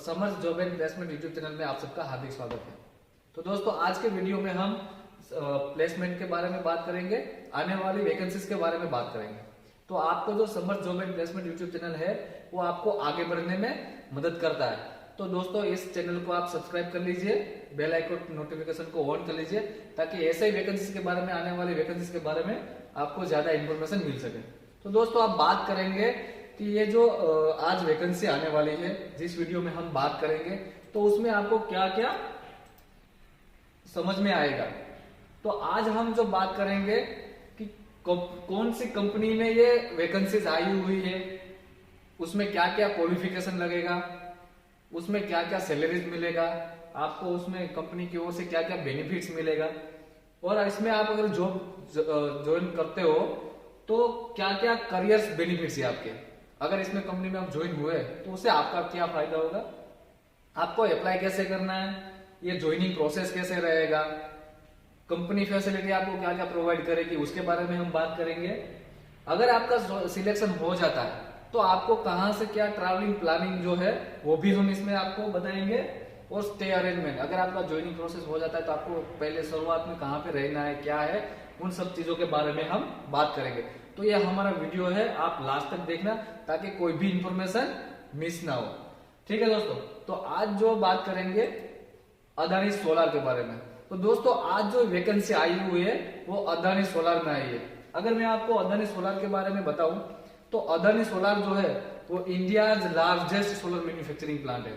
Summers job and placement YouTube channel में आप सबका हार्दिक स्वागत है। तो दोस्तों आज के वीडियो में हम प्लेसमेंट के बारे में बात करेंगे, आने वाली वैकेंसीज के बारे में बात करेंगे। तो आपको जो summers job and placement YouTube channel है वो आपको आगे बढ़ने में मदद करता है। तो दोस्तों इस चैनल को आप सब्सक्राइब कर लीजिए, बेल आइकन नोटिफिकेशन को ऑन कर लीजिए ताकि ऐसे ही वैकेंसीज के बारे में, आने वाली वैकेंसीज के बारे में आपको ज्यादा इन्फॉर्मेशन मिल सके। तो दोस्तों आप बात करेंगे कि ये जो आज वैकेंसी आने वाली है, जिस वीडियो में हम बात करेंगे तो उसमें आपको क्या क्या समझ में आएगा। तो आज हम जो बात करेंगे कि कौन सी कंपनी में ये वैकेंसीज आई हुई है, उसमें क्या क्या क्वालिफिकेशन लगेगा, उसमें क्या क्या सैलरीज मिलेगा आपको, उसमें कंपनी की ओर से क्या क्या बेनिफिट्स मिलेगा, और इसमें आप अगर जॉब ज्वाइन करते हो तो क्या क्या करियर बेनिफिट्स है आपके। अगर इसमें कंपनी में आप ज्वाइन हुए तो उससे आपका क्या फायदा होगा, आपको अप्लाई कैसे करना है, ये ज्वाइनिंग प्रोसेस कैसे रहेगा, कंपनी फैसिलिटी आपको क्या क्या प्रोवाइड करेगी, उसके बारे में हम बात करेंगे। अगर आपका सिलेक्शन हो जाता है तो आपको कहां से क्या ट्रैवलिंग प्लानिंग जो है वो भी हम इसमें आपको बताएंगे, और स्टे अरेंजमेंट। अगर आपका ज्वाइनिंग प्रोसेस हो जाता है तो आपको पहले शुरुआत में कहां पे रहना है, क्या है, उन सब चीजों के बारे में हम बात करेंगे। तो ये हमारा वीडियो है, आप लास्ट तक देखना ताकि कोई भी इंफॉर्मेशन मिस ना हो। ठीक है दोस्तों, तो आज जो बात करेंगे अदानी सोलार के बारे में। तो दोस्तों आज जो वैकेंसी आई हुई है वो अदानी सोलार में आई है। अगर मैं आपको अदानी सोलार के बारे में बताऊं तो अदानी सोलार जो है वो India largest solar manufacturing plant है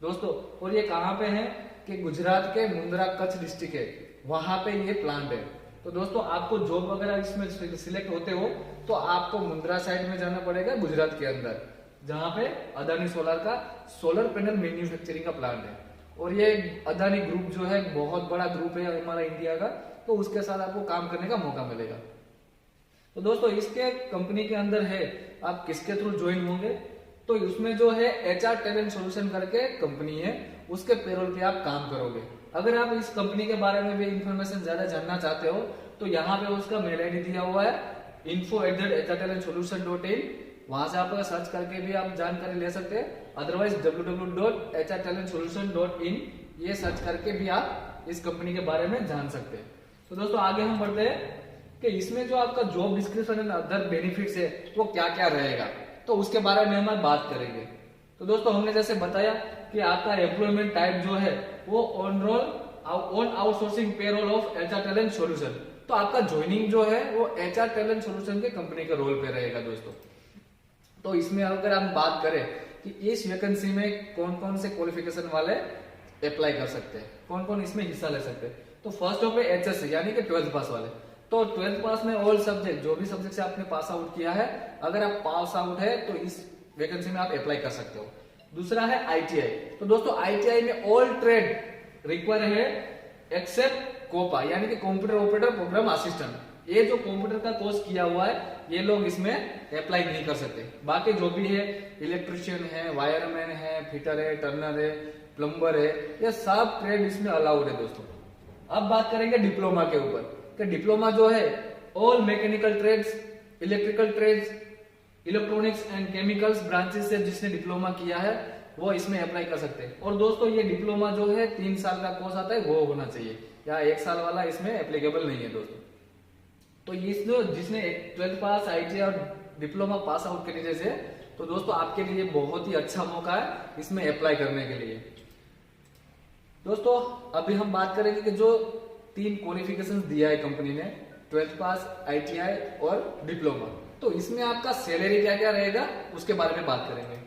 दोस्तों। और ये कहां पे है कि गुजरात के मुंद्रा कच्छ डिस्ट्रिक्ट है, वहां पे ये प्लांट है। तो दोस्तों आपको जॉब वगैरह इसमें सिलेक्ट होते हो तो आपको मुंद्रा साइड में जाना पड़ेगा, गुजरात के अंदर, जहां पे अदानी सोलार का सोलर पैनल मैन्युफैक्चरिंग का प्लांट है। और ये अदानी ग्रुप जो है बहुत बड़ा ग्रुप है हमारा इंडिया का, तो उसके साथ आपको काम करने का मौका मिलेगा। तो दोस्तों इसके कंपनी के अंदर है, आप किसके थ्रू ज्वाइन होंगे, तो उसमें जो है HR टैलेंट सॉल्यूशन करके कंपनी है, उसके पेरोल पे आप काम करोगे। अगर आप इस कंपनी के बारे में भी इंफॉर्मेशन ज्यादा जानना चाहते हो तो यहाँ पे उसका मेल ID दिया हुआ है info@hrtalentsolution.in, वहां से आप सर्च करके भी आप जानकारी ले सकते हैं। अदरवाइज www.hrtalentsolution.in ये सर्च करके भी आप इस कंपनी के बारे में जान सकते हैं। तो दोस्तों आगे हम बढ़ते हैं कि इसमें जो आपका job description and other benefits है वो क्या क्या रहेगा, तो उसके बारे में हम बात करेंगे। तो दोस्तों हमने जैसे बताया कि आपका एम्प्लॉयमेंट टाइप जो है वो on outsourcing payroll of HR talent solution. तो आपका ज्वाइनिंग जो है वो HR टैलेंट सॉल्यूशन के कंपनी के रोल पे रहेगा दोस्तों। तो इसमें अगर हम बात करें कि इस वैकेंसी में कौन कौन से क्वालिफिकेशन वाले अप्लाई कर सकते हैं, कौन कौन इसमें हिस्सा ले सकते हैं, तो फर्स्ट ऑफ HSC यानी कि 12th पास वाले। तो 12th पास में ऑल सब्जेक्ट, जो भी सब्जेक्ट से आपने पास आउट किया है, अगर आप पास आउट है तो इस वैकेंसी में आप अप्लाई कर सकते हो। दूसरा है ITI। तो दोस्तों ITI में ऑल ट्रेड रिक्वायर है एक्सेप्ट कोपा यानी कि कंप्यूटर ऑपरेटर प्रोग्राम असिस्टेंट। ये जो कंप्यूटर का कोर्स किया हुआ है ये लोग इसमें अप्लाई नहीं कर सकते। बाकी जो भी है इलेक्ट्रिशियन है, वायरमैन है, फिटर है, टर्नर है, प्लम्बर है, ये सब ट्रेड इसमें अलाउड है दोस्तों। अब बात करेंगे डिप्लोमा के ऊपर, कि डिप्लोमा जो है all mechanical trades, electrical trades, electronics and chemicals branches से जिसने डिप्लोमा किया है वो इसमें अप्लाई कर सकते हैं। और दोस्तों ये डिप्लोमा जो है 3 साल का कोर्स आता है वो होना चाहिए, या 1 साल वाला इसमें एप्लीकेबल नहीं है दोस्तों। तो जिसने 12th पास, ITI और डिप्लोमा पास आउट कर लीजिए से, तो दोस्तों आपके लिए बहुत ही अच्छा मौका है इसमें अप्लाई करने के लिए। दोस्तों अभी हम बात करेंगे कि जो 3 क्वालिफिकेशन दिया है कंपनी ने, 12th पास, ITI और डिप्लोमा, तो इसमें आपका सैलरी क्या क्या रहेगा उसके बारे में बात करेंगे।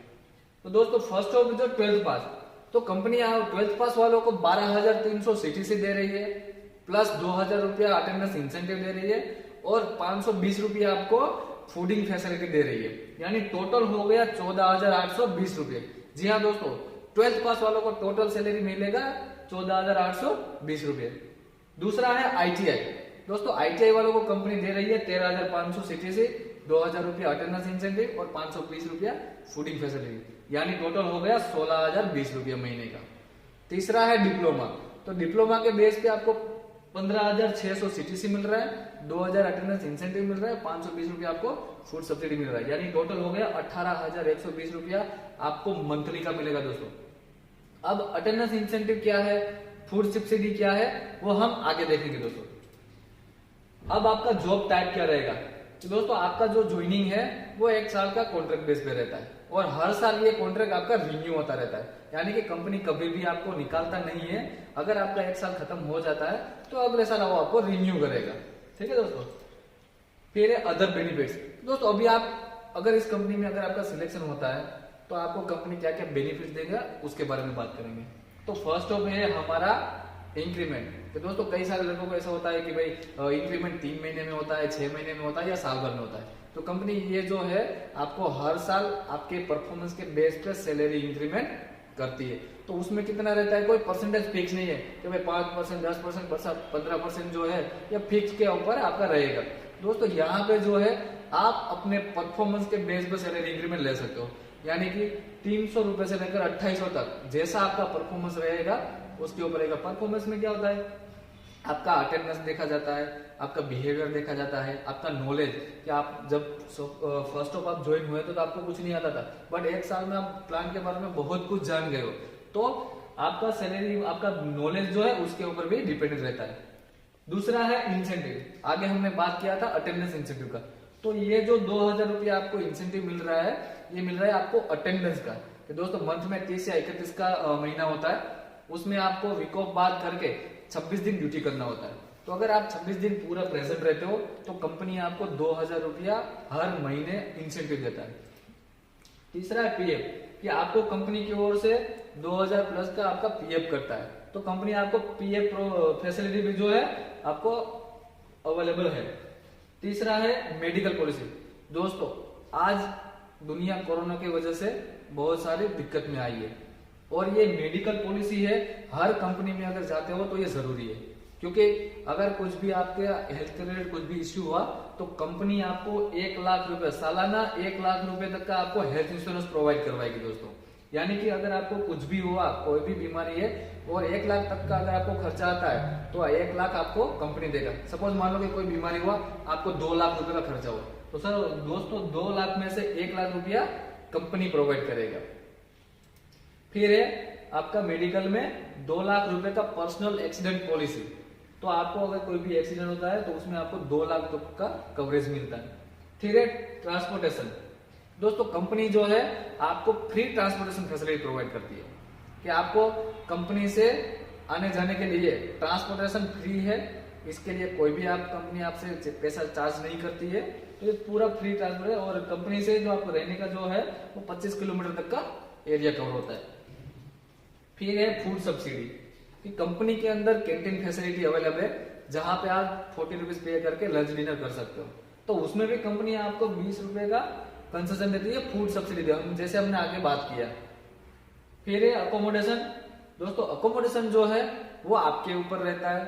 तो दोस्तों फर्स्ट ऑफ जो 12th पास, तो कंपनी 12th पास वालों को 12,300 CTC दे रही है, प्लस 2,000 रुपया अटेंडेंस इंसेंटिव दे रही है, और 520 रुपया आपको फूडिंग फैसिलिटी दे रही है, यानी टोटल हो गया 14,820 रुपये। जी हाँ दोस्तों, 12th पास वालों को टोटल सैलरी मिलेगा 14,820 रुपये। दूसरा है ITI। दोस्तों ITI वालों को कंपनी दे रही है 13,500 CTC, 2,000 रुपया अटेंडेंस इंसेंटिव और 520 रुपया फूडिंग फैसिलिटी, यानी टोटल हो गया 16,020 रुपया महीने का। तीसरा है डिप्लोमा। तो डिप्लोमा के बेस पे आपको 15,600 CTC मिल रहा है, 2,000 अटेंडेंस इंसेंटिव मिल रहा है, 520 रुपया आपको फूड सब्सिडी मिल रहा है, यानी टोटल हो गया 18,120 रुपया आपको मंथली का मिलेगा दोस्तों। अब अटेंडेंस इंसेंटिव क्या है, फूड सब्सिडी क्या है, वो हम आगे देखेंगे दोस्तों। अब आपका जॉब टाइप क्या रहेगा, तो दोस्तों आपका जो ज्वाइनिंग है वो 1 साल का कॉन्ट्रैक्ट बेस पे रहता है और हर साल ये कॉन्ट्रैक्ट आपका रिन्यू होता रहता है, यानी कि कंपनी कभी भी आपको निकालता नहीं है। अगर आपका 1 साल खत्म हो जाता है तो अगले साल वो आपको रिन्यू करेगा, ठीक है दोस्तों। फिर है अदर बेनिफिट्स। दोस्तों अभी आप अगर इस कंपनी में अगर आपका सिलेक्शन होता है तो आपको कंपनी क्या क्या बेनिफिट देगा उसके बारे में बात करेंगे। तो फर्स्ट ऑफ है हमारा इंक्रीमेंट। तो दोस्तों कई सारे लोगों को ऐसा होता है कि भाई इंक्रीमेंट 3 महीने में होता है, 6 महीने में होता है या साल भर में होता है। तो कंपनी ये जो है आपको हर साल आपके परफॉर्मेंस के बेस पे सैलरी इंक्रीमेंट करती है। तो उसमें कितना रहता है, कोई परसेंटेज फिक्स नहीं है कि भाई 5%, 10%, 15% जो है ये फिक्स के ऊपर आपका रहेगा। दोस्तों यहाँ पे जो है आप अपने परफॉर्मेंस के बेस पे सैलरी इंक्रीमेंट ले सकते हो, यानी कि 300 रुपए से लेकर 2800 तक जैसा आपका परफॉर्मेंस रहेगा उसके ऊपर रहेगा। परफॉर्मेंस में क्या होता है, आपका अटेंडेंस देखा जाता है, आपका बिहेवियर देखा जाता है, आपका नॉलेज कि आप जब फर्स्ट ऑफ आप ज्वाइन हुए तो आपको कुछ नहीं आता था, बट 1 साल में आप प्लान के बारे में बहुत कुछ जान गए हो, तो आपका सैलरी, आपका नॉलेज जो है उसके ऊपर भी डिपेंडेंट रहता है। दूसरा है इंसेंटिव। आगे हमने बात किया था अटेंडेंस इंसेंटिव का, तो ये जो 2000 रुपया आपको इंसेंटिव मिल रहा है, ये मिल रहा है आपको अटेंडेंस का। कि दोस्तों मंथ में 30 या 31 का महीना होता है, उसमें आपको वीक ऑफ बाद करके 26 दिन ड्यूटी करना होता है। तो अगर आप 26 दिन पूरा प्रेजेंट रहते हो तो कंपनी आपको 2000 रुपया हर महीने इंसेंटिव देता है। तीसरा है पीएफ, कि आपको कंपनी की ओर से 2000 प्लस का आपका पीएफ करता है, तो कंपनी आपको पीएफ फैसिलिटी भी जो है आपको अवेलेबल है। तीसरा है मेडिकल पॉलिसी। दोस्तों आज दुनिया कोरोना की वजह से बहुत सारी दिक्कत में आई है और ये मेडिकल पॉलिसी है, हर कंपनी में अगर जाते हो तो ये जरूरी है, क्योंकि अगर कुछ भी आपके हेल्थ के रिलेटेड कुछ भी इश्यू हुआ तो कंपनी आपको 1 लाख रुपए सालाना 1 लाख रुपए तक का आपको हेल्थ इंश्योरेंस प्रोवाइड करवाएगी दोस्तों। यानी कि अगर आपको कुछ भी हुआ, कोई भी बीमारी है और 1 लाख तक का अगर आपको खर्चा आता है तो 1 लाख आपको कंपनी देगा। सपोज मान लो कि कोई बीमारी हुआ, आपको 2 लाख रुपए का खर्चा हुआ, तो सर दोस्तों 2 लाख में से 1 लाख रुपया कंपनी प्रोवाइड करेगा। फिर है आपका मेडिकल में 2 लाख रुपए का पर्सनल एक्सीडेंट पॉलिसी। तो आपको अगर कोई भी एक्सीडेंट होता है तो उसमें आपको 2 लाख तक का कवरेज मिलता है। फिर है ट्रांसपोर्टेशन। दोस्तों कंपनी जो है आपको फ्री ट्रांसपोर्टेशन फैसिलिटी प्रोवाइड करती है, कि आपको कंपनी से आने जाने के लिए ट्रांसपोर्टेशन फ्री है, इसके लिए कोई भी आप कंपनी आपसे पैसा चार्ज नहीं करती है, तो ये पूरा फ्री ट्रांसपोर्ट है। और कंपनी से जो आपको रहने का जो है वो 25 किलोमीटर तक का एरिया कवर होता है। फिर है फूड सब्सिडी, कि कंपनी के अंदर कैंटीन फैसिलिटी अवेलेबल है, जहां पे आप 40 रुपीज पे करके लंच डिनर कर सकते हो, तो उसमें भी कंपनी आपको 20 रुपए का कंसेशन देती है, फूड सब्सिडी जैसे हमने आगे बात किया। फिर है अकोमोडेशन। दोस्तों अकोमोडेशन जो है वो आपके ऊपर रहता है,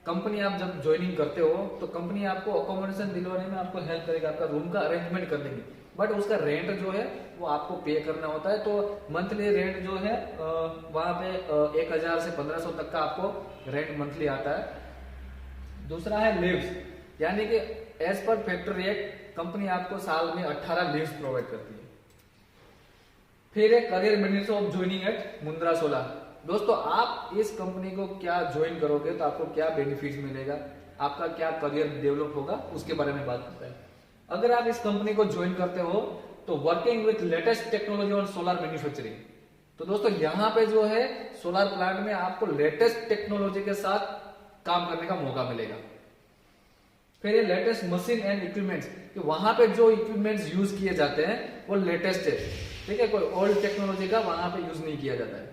कंपनी आप जब ज्वाइनिंग करते हो तो कंपनी आपको अकोमोडेशन दिलवाने में आपको हेल्प करेगी, आपका रूम का अरेंजमेंट कर देगी, बट उसका रेंट जो है वो आपको पे करना होता है। तो मंथली रेंट जो है वहां पे 1000 से 1500 तक का आपको रेंट मंथली आता है। दूसरा है लीव्स, यानी कि as per factory act company आपको साल में 18 लीव्स प्रोवाइड करती है। फिर है career benefits of joining at Mundra 16। दोस्तों आप इस कंपनी को क्या ज्वाइन करोगे तो आपको क्या बेनिफिट्स मिलेगा, आपका क्या करियर डेवलप होगा, उसके बारे में बात करते हैं। अगर आप इस कंपनी को ज्वाइन करते हो तो working with latest technology on solar manufacturing. तो दोस्तों यहाँ पे जो है सोलर प्लांट में आपको लेटेस्ट टेक्नोलॉजी के साथ काम करने का मौका मिलेगा। फिर ये लेटेस्ट मशीन एंड इक्विपमेंट्स, कि वहां पे जो इक्विपमेंट्स यूज किए जाते हैं वो लेटेस्ट है, ठीक है, कोई ओल्ड टेक्नोलॉजी का वहां पे यूज नहीं किया जाता है।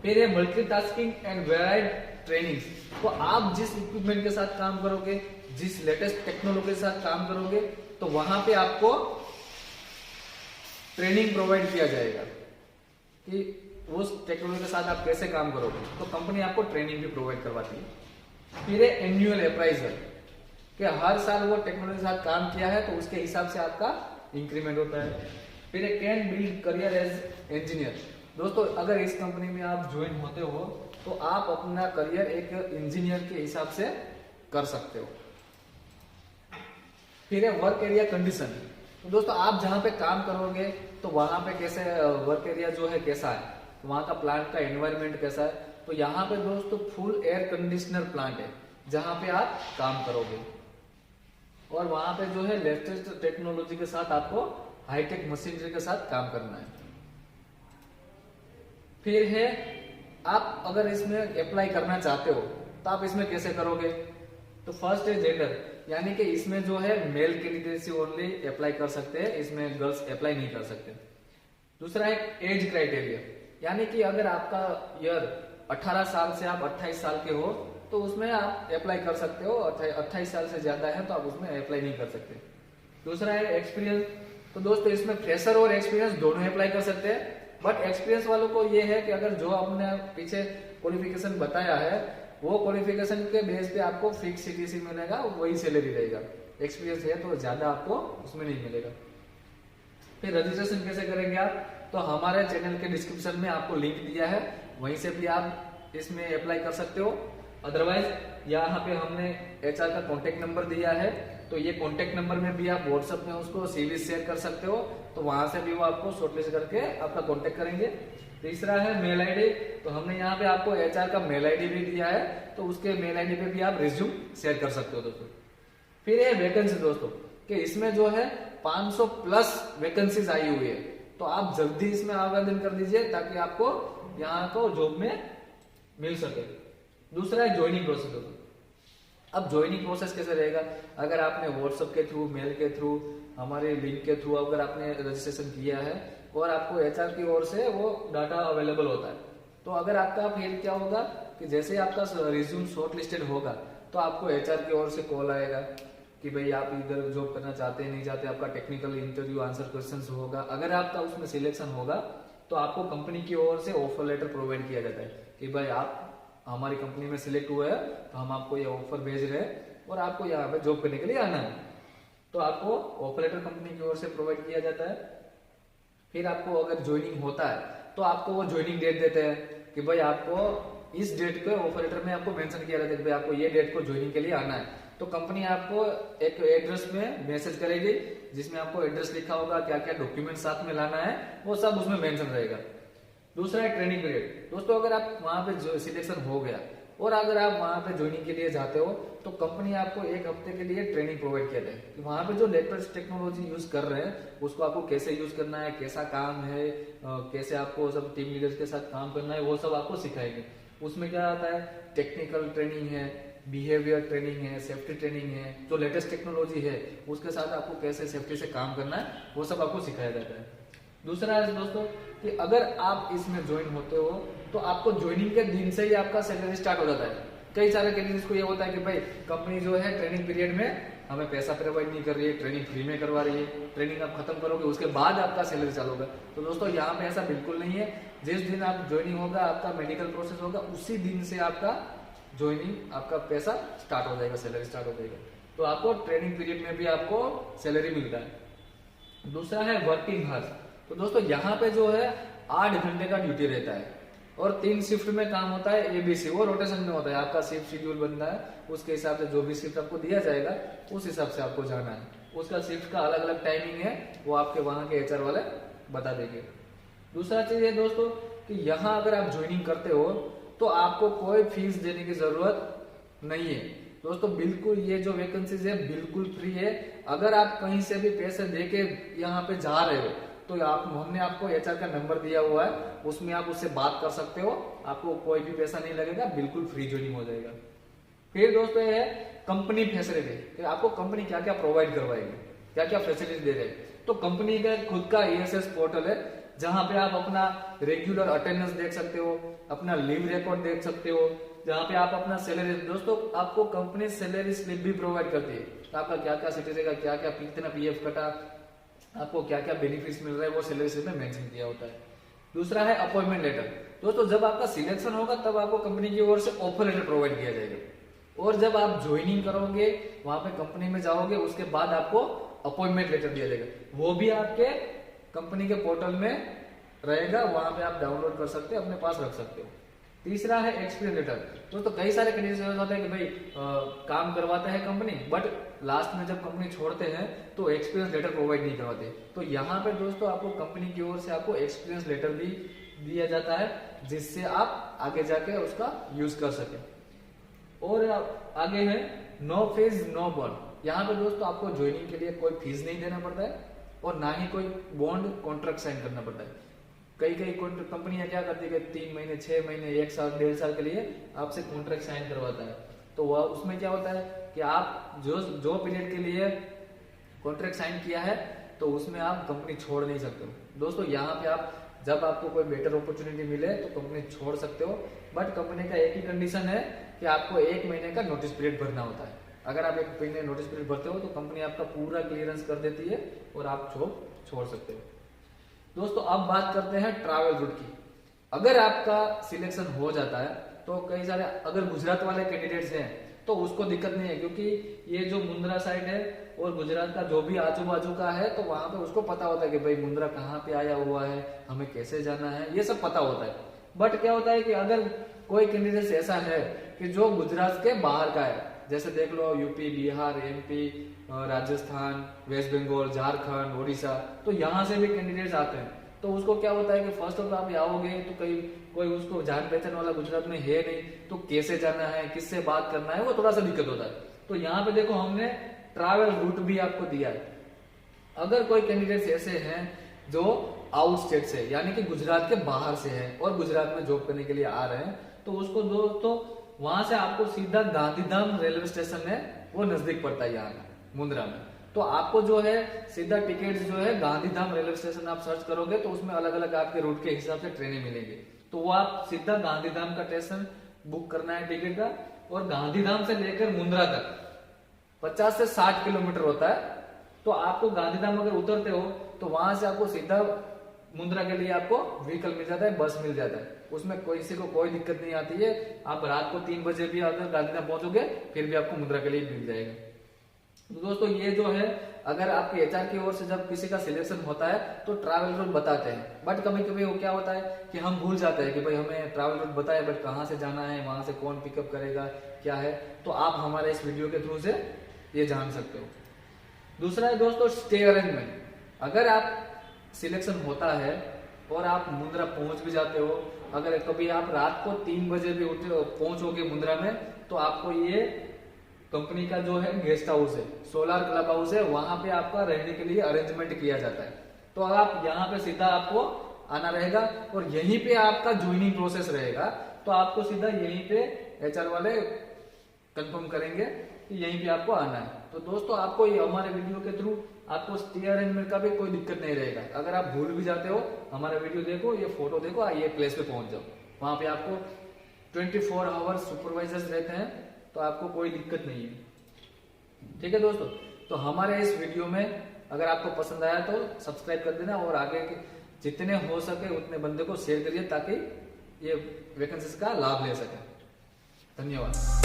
फिर ये मल्टीटास्किंग एंड वेराइड ट्रेनिंग, तो आप जिस इक्विपमेंट के साथ काम करोगे, जिस लेटेस्ट टेक्नोलॉजी के साथ काम करोगे, तो वहां पे आपको ट्रेनिंग प्रोवाइड किया जाएगा कि उस टेक्नोलॉजी के साथ आप कैसे काम करोगे, तो कंपनी आपको ट्रेनिंग भी प्रोवाइड करवाती है। फिर है एनुअल अप्राइजल, कि हर साल वो टेक्नोलॉजी के साथ काम किया है तो उसके हिसाब से आपका इंक्रीमेंट होता है। फिर है can build career as engineer. दोस्तों अगर इस कंपनी में आप ज्वाइन होते हो तो आप अपना करियर एक इंजीनियर के हिसाब से कर सकते हो। फिर है वर्क एरिया कंडीशन। तो दोस्तों आप जहां पे काम करोगे तो वहां पे कैसे वर्क एरिया जो है कैसा है, वहाँ का प्लांट का एनवायरनमेंट कैसा है। तो यहाँ पे दोस्तों फुल एयर कंडीशनर प्लांट है जहाँ पे आप काम करोगे, और वहां पे जो है लेटेस्ट टेक्नोलॉजी के साथ आपको हाईटेक मशीनरी के साथ काम करना है। फिर है आप अगर इसमें अप्लाई करना चाहते हो तो आप इसमें कैसे करोगे। तो फर्स्ट है जेंडर, यानी कि इसमें जो है मेल कैंडिडेट्स ओनली अप्लाई कर सकते हैं, इसमें गर्ल्स अप्लाई नहीं कर सकते। दूसरा है एज क्राइटेरिया, यानी कि अगर आपका ईयर 18 साल से आप 28 साल के हो तो उसमें आप अप्लाई कर सकते हो, 28 साल से ज्यादा है तो आप उसमें अप्लाई नहीं कर सकते। दूसरा है एक्सपीरियंस, तो दोस्तों इसमें फ्रेशर और एक्सपीरियंस दोनों अप्लाई कर सकते हैं, बट एक्सपीरियंस वालों को ये है कि अगर जो आपने पीछे क्वालिफिकेशन बताया है वो क्वालिफिकेशन के बेस पे आपको फिक्स सीटीसी मिलेगा, वही सैलरी रहेगा। एक्सपीरियंस है तो ज्यादा आपको उसमें नहीं मिलेगा। फिर रजिस्ट्रेशन कैसे करेंगे आप, तो हमारे चैनल के डिस्क्रिप्शन में आपको लिंक दिया है, वहीं से भी आप इसमें अप्लाई कर सकते हो। अदरवाइज यहाँ पे हमने एचआर का कॉन्टेक्ट नंबर दिया है, तो ये कॉन्टेक्ट नंबर में भी आप व्हाट्सएप में उसको सीवी शेयर कर सकते हो, तो वहां से भी वो आपको शॉर्टलिस्ट करके आपका कॉन्टेक्ट करेंगे। तीसरा है मेल आईडी, तो हमने यहाँ पे आपको एचआर का मेल आईडी भी दिया है, तो उसके मेल आईडी पे भी आप रिज्यूम शेयर कर सकते हो दोस्तों। फिर है वैकेंसी दोस्तों, कि इसमें जो है 500 प्लस वैकेंसीज आई हुई है, तो आप जल्दी इसमें आवेदन कर दीजिए ताकि आपको यहाँ को जॉब में मिल सके। दूसरा है ज्वाइनिंग प्रोसेस दोस्तों। अब ज्वाइनिंग प्रोसेस कैसे रहेगा, अगर आपने व्हाट्सएप के थ्रू, मेल के थ्रू, हमारे लिंक के थ्रू अगर आपने रजिस्ट्रेशन किया है और आपको एचआर की ओर से वो डाटा अवेलेबल होता है, तो अगर आपका फिर क्या होगा कि जैसे ही आपका रिज्यूम शॉर्ट लिस्टेड होगा तो आपको एचआर की ओर से कॉल आएगा कि भाई आप इधर जॉब करना चाहते हैं नहीं चाहते, आपका टेक्निकल इंटरव्यू आंसर क्वेश्चंस होगा। अगर आपका उसमें सिलेक्शन होगा तो आपको कंपनी की ओर से ऑफर लेटर प्रोवाइड किया जाता है कि भाई आप हमारी कंपनी में सिलेक्ट हुए हैं तो हम आपको ये ऑफर भेज रहे हैं और आपको यहाँ पे जॉब करने के लिए आना है, तो आपको ऑफर लेटर कंपनी की ओर से प्रोवाइड किया जाता है। फिर आपको अगर ज्वाइनिंग होता है तो आपको वो ज्वाइनिंग डेट देते हैं कि भाई आपको इस डेट पे ऑफर लेटर में आपको मेंशन किया जाता है कि भाई आपको ये डेट को ज्वाइनिंग के लिए आना है, तो कंपनी आपको एक एड्रेस में मैसेज करेगी जिसमें आपको एड्रेस लिखा होगा, क्या क्या डॉक्यूमेंट साथ में लाना है वो सब उसमें मेंशन रहेगा। दूसरा है ट्रेनिंग पीरियड दोस्तों, अगर आप वहां पे सिलेक्शन हो गया और अगर आप वहां पे ज्वाइनिंग के लिए जाते हो तो कंपनी आपको 1 हफ्ते के लिए ट्रेनिंग प्रोवाइड किया है कि वहां पे जो लेटेस्ट टेक्नोलॉजी यूज कर रहे हैं उसको आपको कैसे यूज करना है, कैसा काम है, कैसे आपको सब टीम लीडर्स के साथ काम करना है, वो सब आपको सिखाएंगे। उसमें क्या आता है, टेक्निकल ट्रेनिंग है, बिहेवियर ट्रेनिंग है, सेफ्टी ट्रेनिंग है, जो लेटेस्ट टेक्नोलॉजी है उसके साथ आपको कैसे सेफ्टी से काम करना है वो सब आपको सिखाया जाता है। दूसरा है दोस्तों कि अगर आप इसमें ज्वाइन होते हो तो आपको ज्वाइनिंग के दिन से ही आपका सैलरी स्टार्ट हो जाता है। कई सारे कैंडिडेट्स को ये होता है कि भाई कंपनी जो है ट्रेनिंग पीरियड में हमें पैसा प्रोवाइड नहीं कर रही है, ट्रेनिंग फ्री में करवा रही है, ट्रेनिंग आप खत्म करोगे उसके बाद आपका सैलरी चालू होगा। तो दोस्तों यहाँ पे ऐसा बिल्कुल नहीं है, जिस दिन आप ज्वाइनिंग होगा, आपका मेडिकल प्रोसेस होगा, उसी दिन से आपका ज्वाइनिंग, आपका पैसा स्टार्ट हो जाएगा, सैलरी स्टार्ट हो जाएगा। तो आपको ट्रेनिंग पीरियड में भी आपको सैलरी मिलता है। दूसरा है वर्किंग हार्स, तो दोस्तों यहाँ पे जो है 8 घंटे का ड्यूटी रहता है और 3 शिफ्ट में काम होता है, एबीसी, वो रोटेशन में होता है, आपका शिफ्ट शेड्यूल बनता है, उसके हिसाब से जो भी शिफ्ट आपको दिया जाएगा उस हिसाब से आपको जाना है। उसका शिफ्ट का अलग अलग टाइमिंग है, वो आपके वहां के एचआर वाले बता देंगे। दूसरा चीज है दोस्तों कि यहाँ अगर आप ज्वाइनिंग करते हो तो आपको कोई फीस देने की जरूरत नहीं है दोस्तों, बिल्कुल ये जो वैकेंसीज है बिल्कुल फ्री है। अगर आप कहीं से भी पैसे देके यहाँ पे जा रहे हो तो हमने आपको एचआर का नंबर दिया हुआ है, उसमें आप उससे बात कर सकते हो, आपको कोई भी पैसा नहीं लगेगा, बिल्कुल फ्री ज्वाइनिंग हो जाएगा। फिर दोस्तों ये है कंपनी फैसिलिटी, आपको कंपनी क्या क्या प्रोवाइड करवाएगी, क्या क्या फैसिलिटी दे रहे हैं। तो कंपनी का खुद का ईएसएस पोर्टल है जहां पे आप अपना रेगुलर अटेंडेंस देख सकते हो, अपना लीव रिकॉर्ड देख सकते हो, जहाँ पे आप अपना सैलरी, दोस्तों आपको कंपनी सैलरी स्लिप भी प्रोवाइड करती है, आपका क्या क्या सीटीसी का क्या क्या कितना पीएफ कटा, आपको क्या क्या बेनिफिट्स मिल रहा है वो सैलरी स्लिप में मेंशन किया होता है। दूसरा है अपॉइंटमेंट लेटर, दोस्तों जब आपका सिलेक्शन होगा तब आपको कंपनी की ओर से ऑफर लेटर प्रोवाइड किया जाएगा, और जब आप ज्वाइनिंग करोगे वहां पे कंपनी में जाओगे उसके बाद आपको अपॉइंटमेंट लेटर दिया जाएगा, वो भी आपके कंपनी के पोर्टल में रहेगा, वहां पे आप डाउनलोड कर सकते हो, अपने पास रख सकते हो। तीसरा है एक्सपीरियंस लेटर, तो कई सारे कंडीशन होते हैं कि भाई काम करवाता है कंपनी बट लास्ट में जब कंपनी छोड़ते हैं तो एक्सपीरियंस लेटर प्रोवाइड नहीं करवाते, तो यहाँ पे दोस्तों आपको कंपनी की ओर से आपको एक्सपीरियंस लेटर भी दिया जाता है जिससे आप आगे जाके उसका यूज कर सके। और आगे है नो फीस नो बॉन्ड। यहाँ पे दोस्तों आपको ज्वाइनिंग के लिए कोई फीस नहीं देना पड़ता है और ना ही कोई बॉन्ड कॉन्ट्रैक्ट साइन करना पड़ता है। कई कंपनियां क्या करती है, 3 महीने 6 महीने 1 साल 1.5 साल के लिए आपसे कॉन्ट्रैक्ट साइन करवाता है। तो वह उसमें क्या होता है कि आप जो पीरियड के लिए कॉन्ट्रैक्ट साइन किया है तो उसमें आप कंपनी छोड़ नहीं सकते हो। दोस्तों यहाँ पे आप जब आपको कोई बेटर अपॉर्चुनिटी मिले तो कंपनी छोड़ सकते हो, बट कंपनी का एक ही कंडीशन है कि आपको 1 महीने का नोटिस पीरियड भरना होता है। अगर आप 1 महीने नोटिस पीरियड भरते हो तो कंपनी आपका पूरा क्लियरेंस कर देती है और आप जॉब छोड़ सकते हो। दोस्तों अब बात करते हैं ट्रैवल रूट की। अगर आपका सिलेक्शन हो जाता है तो कई सारे अगर गुजरात वाले कैंडिडेट्स हैं तो उसको दिक्कत नहीं है, क्योंकि ये जो मुंद्रा साइड है और गुजरात का जो भी आजू बाजू का है तो वहां पे उसको पता होता है कि भाई मुंद्रा कहाँ पे आया हुआ है, हमें कैसे जाना है, ये सब पता होता है। बट क्या होता है कि अगर कोई कैंडिडेट ऐसा है कि जो गुजरात के बाहर का है, जैसे देख लो UP, Bihar, MP, Rajasthan, West Bengal, Jharkhand, Orissa, तो यहाँ से भी कैंडिडेट्स आते हैं। तो उसको क्या होता है कि फर्स्ट ऑफ आप आओगे तो कोई उसको जान पहचान वाला गुजरात में है नहीं, तो कैसे जाना है, किससे बात करना है, वो थोड़ा सा दिक्कत होता है। तो यहाँ पे देखो हमने ट्रैवल रूट भी आपको दिया है। अगर कोई कैंडिडेट्स ऐसे हैं जो आउट स्टेट से यानी कि गुजरात के बाहर से हैं और गुजरात में जॉब करने के लिए आ रहे हैं तो उसको दोस्तों वहां से आपको सीधा गांधीधाम रेलवे स्टेशन है, वो नजदीक पड़ता है यहाँ मुंद्रा में। तो आपको जो है सीधा टिकट जो है गांधीधाम रेलवे स्टेशन आप सर्च करोगे तो उसमें अलग अलग आपके रूट के हिसाब से ट्रेनें मिलेंगी। तो वो आप सीधा गांधीधाम का स्टेशन बुक करना है टिकट का, और गांधीधाम से लेकर मुंद्रा तक 50 से 60 किलोमीटर होता है। तो आपको गांधीधाम अगर उतरते हो तो वहां से आपको सीधा मुंद्रा के लिए आपको व्हीकल मिल जाता है, बस मिल जाता है, उसमें किसी को कोई दिक्कत नहीं आती है। आप रात को 3 बजे भी अगर गांधीधाम पहुंचोगे फिर भी आपको मुंद्रा के लिए मिल जाएगा। तो दोस्तों ये जो है अगर आपके एचआर की ओर से जब किसी का सिलेक्शन होता है तो ट्रैवल रूट बताते हैं, बट कभी कभी वो क्या होता है कि हम भूल जाते हैं कि भाई हमें ट्रैवल रूट बताया बट कहाँ से जाना है, वहां से कौन पिकअप करेगा, क्या है। तो आप हमारे इस वीडियो के थ्रू से ये जान सकते हो। दूसरा है दोस्तों स्टे अरेंजमेंट। अगर आप सिलेक्शन होता है और आप मुंद्रा पहुंच भी जाते हो, अगर कभी आप रात को 3 बजे भी पहुंचोगे मुंद्रा में तो आपको ये कंपनी का जो है गेस्ट हाउस है, सोलार क्लब हाउस है, वहां पे आपका रहने के लिए अरेंजमेंट किया जाता है। तो आप यहाँ पे सीधा आपको आना रहेगा और यहीं पे आपका ज्वाइनिंग प्रोसेस रहेगा। तो आपको सीधा यहीं पे एचआर वाले कंफर्म करेंगे कि यहीं पे आपको आना है। तो दोस्तों आपको ये हमारे वीडियो के थ्रू आपको स्टे अरेंजमेंट का भी कोई दिक्कत नहीं रहेगा। अगर आप भूल भी जाते हो हमारा वीडियो देखो, ये फोटो देखो, ये प्लेस पे पहुंच जाओ। वहां पे आपको 24 आवर्स सुपरवाइजर्स रहते हैं, तो आपको कोई दिक्कत नहीं है। ठीक है दोस्तों, तो हमारे इस वीडियो में अगर आपको पसंद आया तो सब्सक्राइब कर देना और आगे जितने हो सके उतने बंदे को शेयर करिए ताकि ये वैकेंसीज का लाभ ले सके। धन्यवाद।